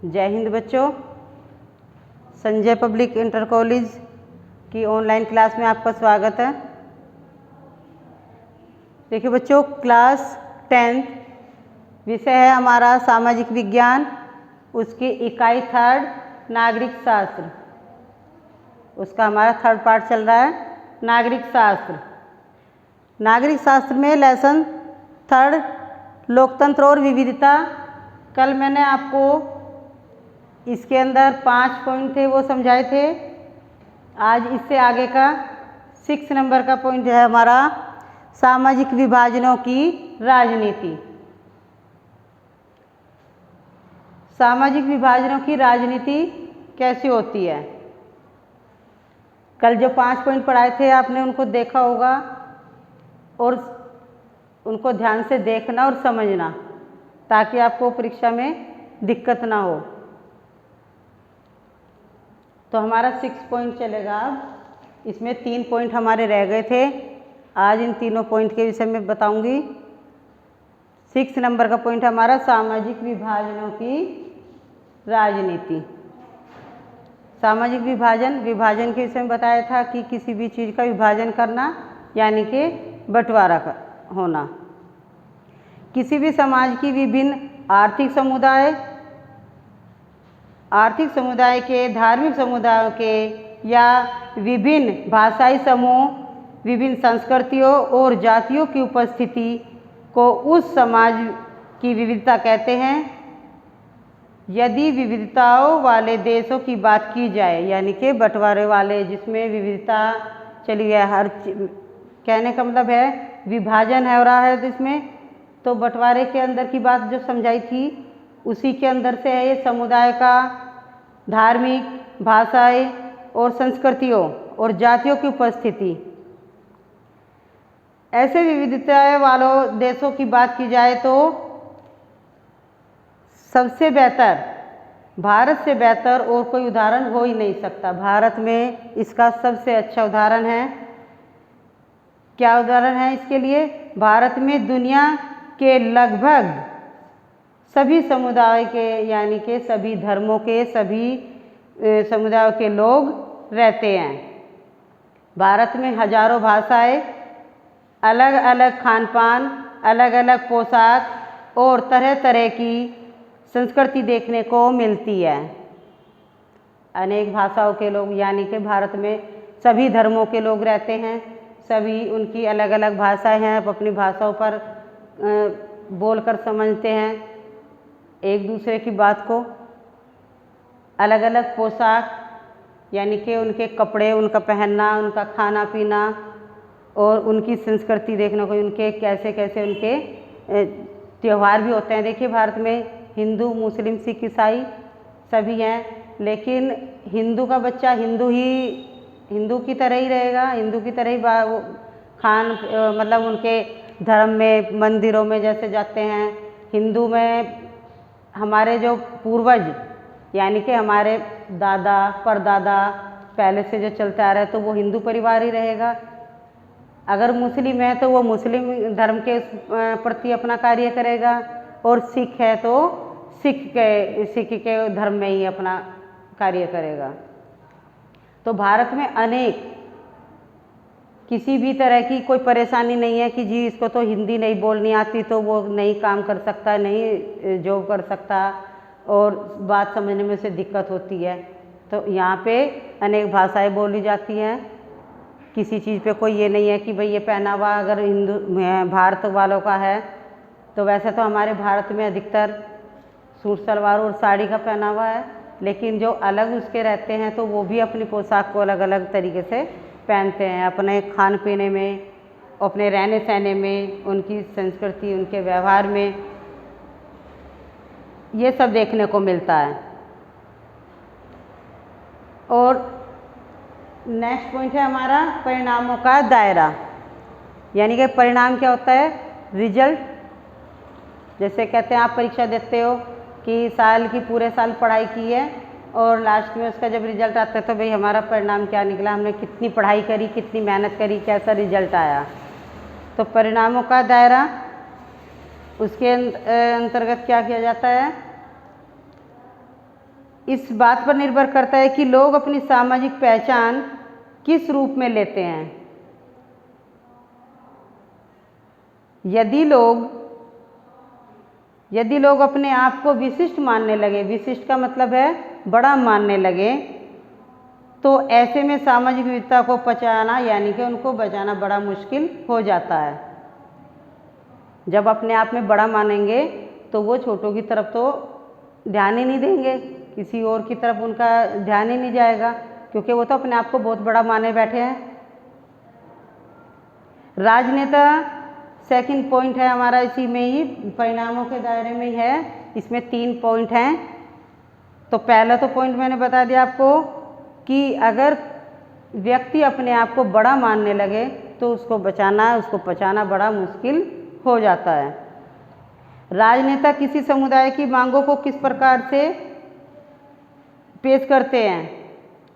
जय हिंद बच्चों। Sanjay public inter college की ऑनलाइन क्लास में आपका स्वागत है। देखिए बच्चों, क्लास 10 विषय है हमारा सामाजिक विज्ञान, उसकी इकाई 3 नागरिक शास्त्र। उसका हमारा 3rd पार्ट चल रहा है, नागरिक शास्त्र। नागरिक शास्त्र में लेसन 3 लोकतंत्र और विविधता। कल मैंने आपको इसके अंदर 5 पॉइंट थे वो समझाए थे। आज इससे आगे का 6 नंबर का पॉइंट है हमारा सामाजिक विभाजनों की राजनीति। सामाजिक विभाजनों की राजनीति कैसी होती है? कल जो 5 पॉइंट पढ़ाए थे आपने उनको देखा होगा और उनको ध्यान से देखना और समझना ताकि आपको परीक्षा में दिक्कत ना हो। तो हमारा 6 पॉइंट चलेगा। अब इसमें 3 पॉइंट हमारे रह गए थे। आज इन तीनों पॉइंट के विषय में बताऊंगी। 6 नंबर का पॉइंट हमारा सामाजिक विभाजनों की राजनीति। सामाजिक विभाजन के विषय में बताया था कि किसी भी चीज़ का विभाजन करना यानी कि बंटवारा होना। किसी भी समाज की विभिन्न आर्थिक समुदाय के, धार्मिक समुदायों के या विभिन्न भाषाई समूह, विभिन्न संस्कृतियों और जातियों की उपस्थिति को उस समाज की विविधता कहते हैं। यदि विविधताओं वाले देशों की बात की जाए यानी कि बंटवारे वाले, जिसमें विविधता चली है, हर कहने का मतलब है विभाजन है हो रहा है इसमें, तो बंटवारे के अंदर की बात जो समझाई थी उसी के अंदर से है ये समुदाय का, धार्मिक, भाषाई और संस्कृतियों और जातियों की उपस्थिति। ऐसे विविधताएं वालों देशों की बात की जाए तो सबसे बेहतर, भारत से बेहतर और कोई उदाहरण हो ही नहीं सकता। भारत में इसका सबसे अच्छा उदाहरण है। क्या उदाहरण है इसके लिए? भारत में दुनिया के लगभग सभी समुदाय के यानी कि सभी धर्मों के, सभी समुदायों के लोग रहते हैं। भारत में हजारों भाषाएं, अलग अलग खान पान, अलग अलग पोशाक और तरह तरह की संस्कृति देखने को मिलती है। अनेक भाषाओं के लोग यानी कि भारत में सभी धर्मों के लोग रहते हैं। सभी उनकी अलग अलग भाषाएं हैं, अपनी भाषाओं पर बोलकर समझते हैं एक दूसरे की बात को। अलग अलग पोशाक यानी कि उनके कपड़े, उनका पहनना, उनका खाना पीना और उनकी संस्कृति देखने को, उनके कैसे कैसे उनके त्यौहार भी होते हैं। देखिए भारत में हिंदू, मुस्लिम, सिख, ईसाई सभी हैं, लेकिन हिंदू का बच्चा हिंदू की तरह ही रहेगा, हिंदू की तरह ही मतलब उनके धर्म में, मंदिरों में जैसे जाते हैं। हिंदू में हमारे जो पूर्वज यानी कि हमारे दादा परदादा पहले से जो चलता आ रहा है तो वो हिंदू परिवार ही रहेगा। अगर मुस्लिम है तो वो मुस्लिम धर्म के प्रति अपना कार्य करेगा, और सिख है तो सिख के धर्म में ही अपना कार्य करेगा। तो भारत में अनेक, किसी भी तरह की कोई परेशानी नहीं है कि जी इसको तो हिंदी नहीं बोलनी आती तो वो नहीं काम कर सकता, नहीं जॉब कर सकता और बात समझने में से दिक्कत होती है। तो यहाँ पे अनेक भाषाएं बोली जाती हैं। किसी चीज़ पे कोई ये नहीं है कि भाई ये पहनावा अगर भारत वालों का है तो वैसे तो हमारे भारत में अधिकतर सूट सलवार और साड़ी का पहनावा है, लेकिन जो अलग उसके रहते हैं तो वो भी अपनी पोशाक को अलग अलग तरीके से पहनते हैं। अपने खान पीने में, अपने रहने सहने में, उनकी संस्कृति, उनके व्यवहार में ये सब देखने को मिलता है। और नेक्स्ट पॉइंट है हमारा परिणामों का दायरा। यानी कि परिणाम क्या होता है? रिजल्ट। जैसे कहते हैं आप परीक्षा देते हो कि साल की पूरे साल पढ़ाई की है और लास्ट में उसका जब रिजल्ट आता है तो भाई हमारा परिणाम क्या निकला, हमने कितनी पढ़ाई करी, कितनी मेहनत करी, कैसा रिजल्ट आया। तो परिणामों का दायरा, उसके अंतर्गत क्या किया जाता है? इस बात पर निर्भर करता है कि लोग अपनी सामाजिक पहचान किस रूप में लेते हैं। यदि लोग अपने आप को विशिष्ट मानने लगे, विशिष्ट का मतलब है बड़ा मानने लगे, तो ऐसे में सामाजिक विविधता को पचाना यानी कि उनको बचाना बड़ा मुश्किल हो जाता है। जब अपने आप में बड़ा मानेंगे तो वो छोटों की तरफ तो ध्यान ही नहीं देंगे, किसी और की तरफ उनका ध्यान ही नहीं जाएगा, क्योंकि वो तो अपने आप को बहुत बड़ा माने बैठे हैं। राजनेता सेकंड पॉइंट है हमारा, इसी में ही परिणामों के दायरे में ही है। इसमें 3 पॉइंट हैं। तो पहला तो पॉइंट मैंने बता दिया आपको कि अगर व्यक्ति अपने आप को बड़ा मानने लगे तो उसको पचाना बड़ा मुश्किल हो जाता है। राजनेता किसी समुदाय की मांगों को किस प्रकार से पेश करते हैं,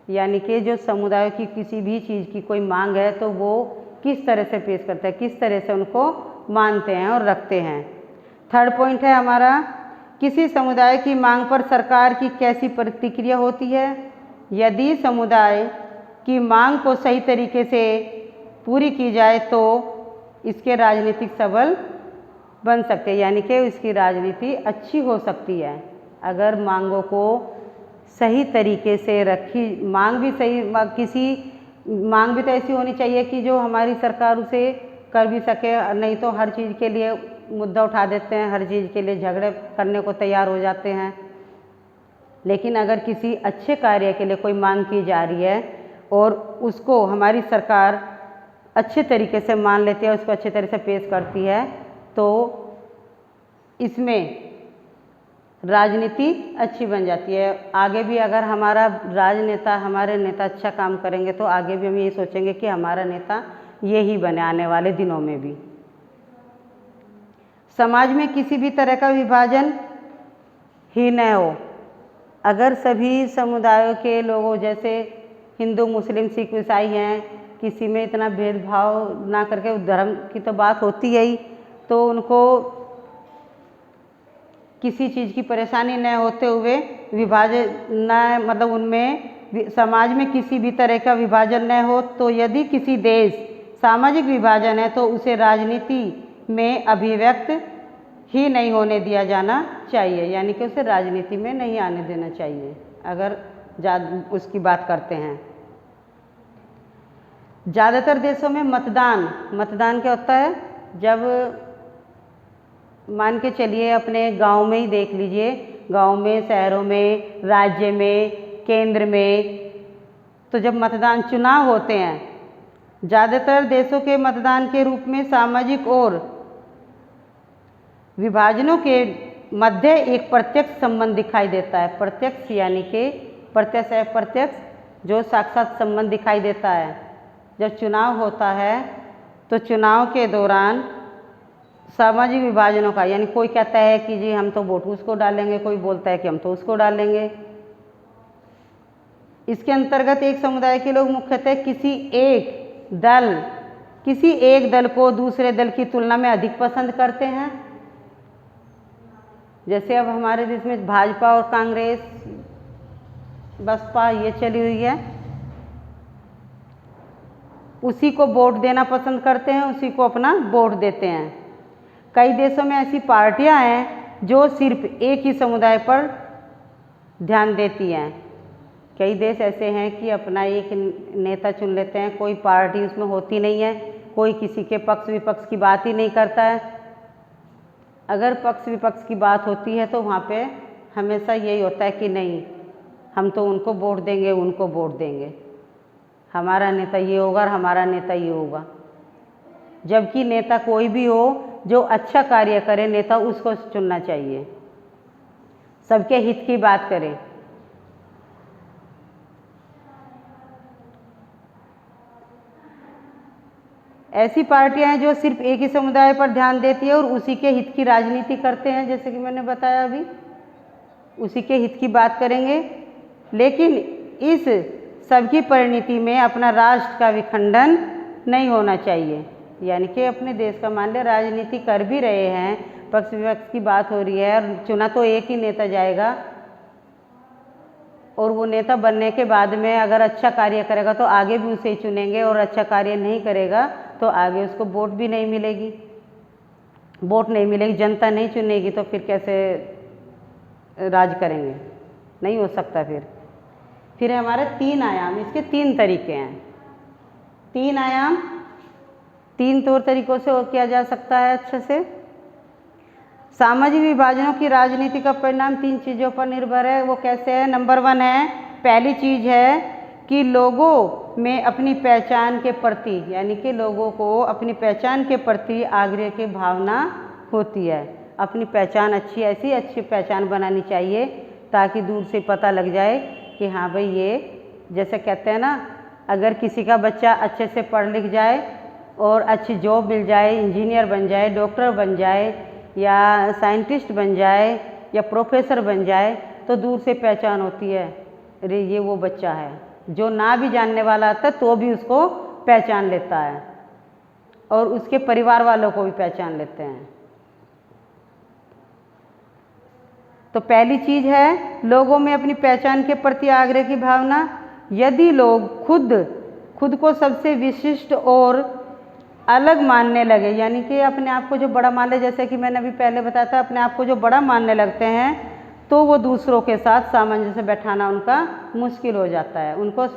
यानी कि जो समुदाय की किसी भी चीज़ की कोई मांग है तो वो किस तरह से पेश करते हैं, किस तरह से उनको मानते हैं और रखते हैं। थर्ड पॉइंट है हमारा, किसी समुदाय की मांग पर सरकार की कैसी प्रतिक्रिया होती है। यदि समुदाय की मांग को सही तरीके से पूरी की जाए तो इसके राजनीतिक सबल बन सकते हैं, यानी कि इसकी राजनीति अच्छी हो सकती है। अगर मांगों को सही तरीके से मांग भी तो ऐसी होनी चाहिए कि जो हमारी सरकार उसे कर भी सके, नहीं तो हर चीज़ के लिए मुद्दा उठा देते हैं, हर चीज़ के लिए झगड़े करने को तैयार हो जाते हैं। लेकिन अगर किसी अच्छे कार्य के लिए कोई मांग की जा रही है और उसको हमारी सरकार अच्छे तरीके से मान लेती है, उसको अच्छे तरह से पेश करती है, तो इसमें राजनीति अच्छी बन जाती है। आगे भी अगर हमारे नेता अच्छा काम करेंगे तो आगे भी हम यही सोचेंगे कि हमारा नेता यही बने आने वाले दिनों में भी। समाज में किसी भी तरह का विभाजन ही न हो। अगर सभी समुदायों के लोगों, जैसे हिंदू, मुस्लिम, सिख, ईसाई हैं, किसी में इतना भेदभाव ना करके, धर्म की तो बात होती है ही, तो उनको किसी चीज़ की परेशानी न होते हुए समाज में किसी भी तरह का विभाजन न हो। तो यदि किसी देश सामाजिक विभाजन है तो उसे राजनीति में अभिव्यक्त ही नहीं होने दिया जाना चाहिए, यानी कि उसे राजनीति में नहीं आने देना चाहिए अगर उसकी बात करते हैं। ज़्यादातर देशों में मतदान क्या होता है, जब मान के चलिए अपने गांव में ही देख लीजिए, गांव में, शहरों में, राज्य में, केंद्र में, तो जब मतदान चुनाव होते हैं, ज़्यादातर देशों के मतदान के रूप में सामाजिक और विभाजनों के मध्य एक प्रत्यक्ष संबंध दिखाई देता है। प्रत्यक्ष यानी कि प्रत्यक्ष अप्रत्यक्ष जो साक्षात संबंध दिखाई देता है। जब चुनाव होता है तो चुनाव के दौरान सामाजिक विभाजनों का, यानी कोई कहता है कि जी हम तो वोट उसको डालेंगे, कोई बोलता है कि हम तो उसको डालेंगे। इसके अंतर्गत एक समुदाय के लोग मुख्यतः किसी एक दल को दूसरे दल की तुलना में अधिक पसंद करते हैं। जैसे अब हमारे देश में भाजपा और कांग्रेस, बसपा ये चली हुई है, उसी को वोट देना पसंद करते हैं, उसी को अपना वोट देते हैं। कई देशों में ऐसी पार्टियां हैं जो सिर्फ एक ही समुदाय पर ध्यान देती हैं। कई देश ऐसे हैं कि अपना एक नेता चुन लेते हैं, कोई पार्टी उसमें होती नहीं है, कोई किसी के पक्ष विपक्ष की बात ही नहीं करता है। अगर पक्ष विपक्ष की बात होती है तो वहाँ पे हमेशा यही होता है कि नहीं, हम तो उनको वोट देंगे, उनको वोट देंगे, हमारा नेता ये होगा और हमारा नेता ये होगा। जबकि नेता कोई भी हो जो अच्छा कार्य करे, नेता उसको चुनना चाहिए, सबके हित की बात करे। ऐसी पार्टियां हैं जो सिर्फ एक ही समुदाय पर ध्यान देती है और उसी के हित की राजनीति करते हैं, जैसे कि मैंने बताया अभी, उसी के हित की बात करेंगे। लेकिन इस सबकी परिणति में अपना राष्ट्र का विखंडन नहीं होना चाहिए, यानी कि अपने देश का मान लिया राजनीति कर भी रहे हैं, पक्ष विपक्ष की बात हो रही है और चुना तो एक ही नेता जाएगा, और वो नेता बनने के बाद में अगर अच्छा कार्य करेगा तो आगे भी उसे ही चुनेंगे, और अच्छा कार्य नहीं करेगा तो आगे उसको वोट भी नहीं मिलेगी, वोट नहीं मिलेगी, जनता नहीं चुनेगी, तो फिर कैसे राज करेंगे? नहीं हो सकता। फिर है हमारे 3 आयाम, इसके 3 तरीके हैं। 3 आयाम 3 तौर तरीकों से और किया जा सकता है अच्छे से। सामाजिक विभाजनों की राजनीति का परिणाम 3 चीज़ों पर निर्भर है। वो कैसे है? नंबर 1 है, पहली चीज़ है कि लोगों में अपनी पहचान के प्रति, यानी कि लोगों को अपनी पहचान के प्रति आग्रह की भावना होती है। अपनी पहचान अच्छी, ऐसी अच्छी पहचान बनानी चाहिए ताकि दूर से पता लग जाए कि हाँ भाई ये, जैसे कहते हैं ना, अगर किसी का बच्चा अच्छे से पढ़ लिख जाए और अच्छी जॉब मिल जाए, इंजीनियर बन जाए, डॉक्टर बन जाए, या साइंटिस्ट बन जाए, या प्रोफेसर बन जाए, तो दूर से पहचान होती है, अरे ये वो बच्चा है। जो ना भी जानने वाला आता तो भी उसको पहचान लेता है, और उसके परिवार वालों को भी पहचान लेते हैं। तो पहली चीज़ है लोगों में अपनी पहचान के प्रति आग्रह की भावना। यदि लोग खुद को सबसे विशिष्ट और अलग मानने लगे, यानी कि अपने आप को जो बड़ा मान ले, जैसे कि मैंने अभी पहले बताया था, अपने आप को जो बड़ा मानने लगते हैं, तो वो दूसरों के साथ सामंजस्य बैठाना उनका मुश्किल हो जाता है, उनको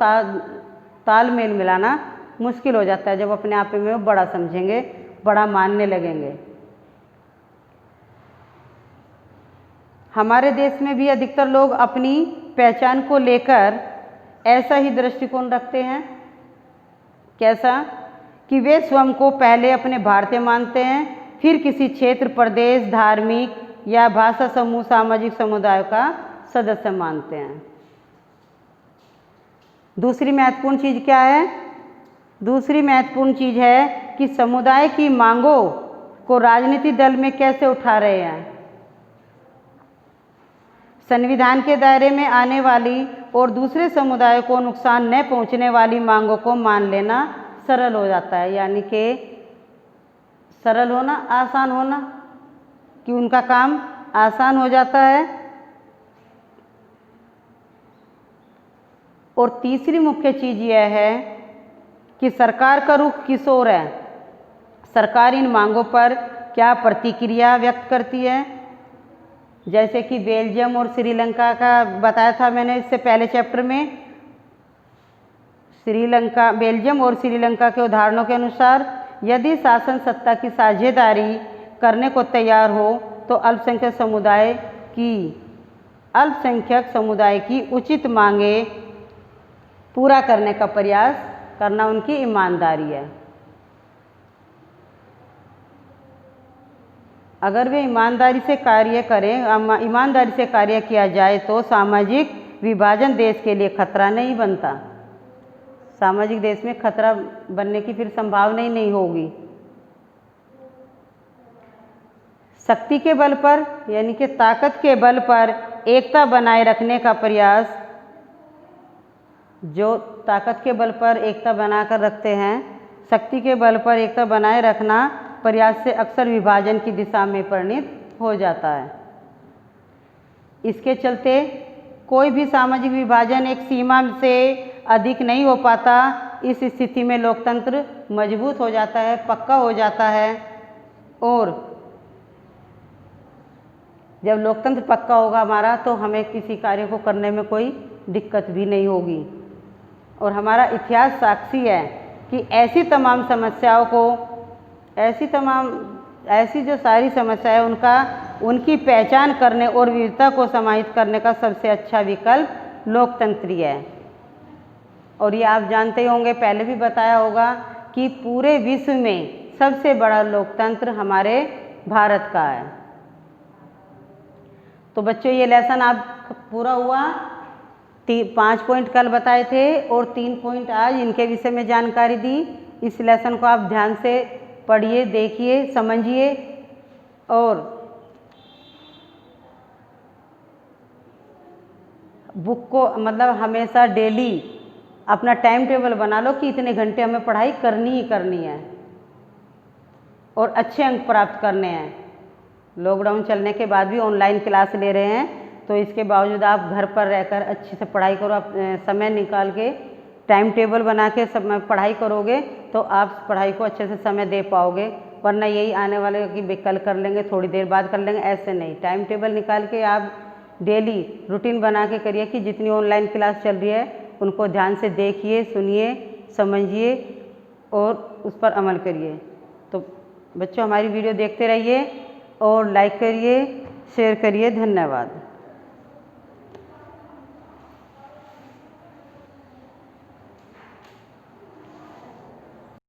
तालमेल मिलाना मुश्किल हो जाता है जब अपने आप में वो बड़ा समझेंगे, बड़ा मानने लगेंगे। हमारे देश में भी अधिकतर लोग अपनी पहचान को लेकर ऐसा ही दृष्टिकोण रखते हैं। कैसा? कि वे स्वयं को पहले अपने भारतीय मानते हैं, फिर किसी क्षेत्र, प्रदेश, धार्मिक या भाषा समूह, सामाजिक समुदाय का सदस्य मानते हैं। दूसरी महत्वपूर्ण चीज़ क्या है? दूसरी महत्वपूर्ण चीज़ है कि समुदाय की मांगों को राजनीतिक दल में कैसे उठा रहे हैं। संविधान के दायरे में आने वाली और दूसरे समुदायों को नुकसान न पहुंचने वाली मांगों को मान लेना सरल हो जाता है, यानी कि सरल होना, आसान होना, कि उनका काम आसान हो जाता है। और तीसरी मुख्य चीज़ यह है कि सरकार का रुख किस ओर है, सरकार इन मांगों पर क्या प्रतिक्रिया व्यक्त करती है। जैसे कि बेल्जियम और श्रीलंका का बताया था मैंने इससे पहले चैप्टर में। बेल्जियम और श्रीलंका के उदाहरणों के अनुसार यदि शासन सत्ता की साझेदारी करने को तैयार हो तो अल्पसंख्यक समुदाय की उचित मांगे पूरा करने का प्रयास करना उनकी ईमानदारी है। अगर वे ईमानदारी से कार्य करें, ईमानदारी से कार्य किया जाए तो सामाजिक विभाजन देश के लिए खतरा नहीं बनता। सामाजिक देश में खतरा बनने की फिर संभावना ही नहीं होगी। शक्ति के बल पर, यानी कि ताकत के बल पर एकता बनाए रखने का प्रयास, जो ताकत के बल पर एकता बनाकर रखते हैं, शक्ति के बल पर एकता बनाए रखना प्रयास से अक्सर विभाजन की दिशा में परिणत हो जाता है। इसके चलते कोई भी सामाजिक विभाजन एक सीमा से अधिक नहीं हो पाता। इस स्थिति में लोकतंत्र मजबूत हो जाता है, पक्का हो जाता है, और जब लोकतंत्र पक्का होगा हमारा तो हमें किसी कार्य को करने में कोई दिक्कत भी नहीं होगी। और हमारा इतिहास साक्षी है कि ऐसी तमाम समस्याओं को, ऐसी जो सारी समस्याएं, उनकी पहचान करने और विविधता को समाहित करने का सबसे अच्छा विकल्प लोकतंत्री है। और ये आप जानते होंगे, पहले भी बताया होगा कि पूरे विश्व में सबसे बड़ा लोकतंत्र हमारे भारत का है। तो बच्चों ये लेसन आप पूरा हुआ। 5 पॉइंट कल बताए थे और 3 पॉइंट आज, इनके विषय में जानकारी दी। इस लेसन को आप ध्यान से पढ़िए, देखिए, समझिए, और बुक को मतलब हमेशा डेली अपना टाइम टेबल बना लो कि इतने घंटे हमें पढ़ाई करनी ही करनी है और अच्छे अंक प्राप्त करने हैं। लॉकडाउन चलने के बाद भी ऑनलाइन क्लास ले रहे हैं तो इसके बावजूद आप घर पर रहकर अच्छे से पढ़ाई करो। आप समय निकाल के टाइम टेबल बना के सब पढ़ाई करोगे तो आप पढ़ाई को अच्छे से समय दे पाओगे। वरना यही आने वाले कि कल कर लेंगे, थोड़ी देर बाद कर लेंगे, ऐसे नहीं। टाइम टेबल निकाल के आप डेली रूटीन बना के करिए कि जितनी ऑनलाइन क्लास चल रही है उनको ध्यान से देखिए, सुनिए, समझिए और उस पर अमल करिए। तो बच्चों, हमारी वीडियो देखते रहिए और लाइक करिए, शेयर करिए। धन्यवाद।